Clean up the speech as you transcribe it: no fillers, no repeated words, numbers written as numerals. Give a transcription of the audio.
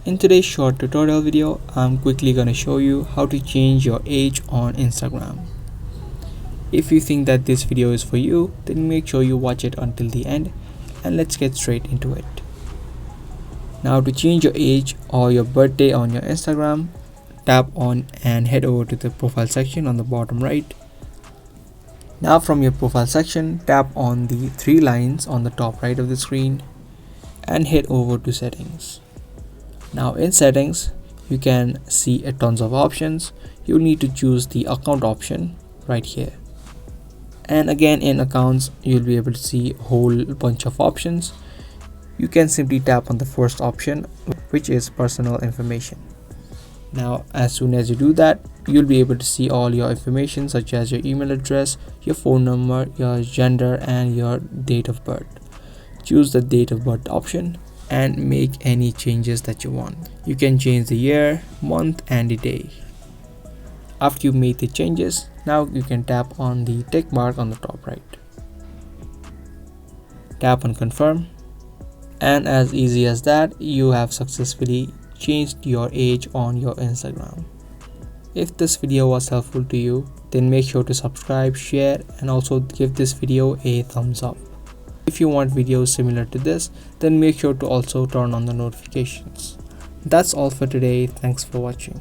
In today's short tutorial video, I'm quickly gonna show you how to change your age on Instagram. If you think that this video is for you, then make sure you watch it until the end and let's get straight into it. Now to change your age or your birthday on your Instagram, tap on and head over to the profile section on the bottom right. Now from your profile section, tap on the three lines on the top right of the screen and head over to settings. Now in settings, you can see a tons of options. You'll need to choose the account option right here. And again in accounts, you'll be able to see a whole bunch of options. You can simply tap on the first option, which is personal information. Now as soon as you do that, you'll be able to see all your information such as your email address, your phone number, your gender and your date of birth. Choose the date of birth option and make any changes that you want. You can change the year, month and the day. After you made the changes, now you can tap on the tick mark on the top right. Tap on confirm, and as easy as that, you have successfully changed your age on your Instagram. If this video was helpful to you, then make sure to subscribe, share and also give this video a thumbs up. If you want videos similar to this, then make sure to also turn on the notifications. That's all for today. Thanks for watching.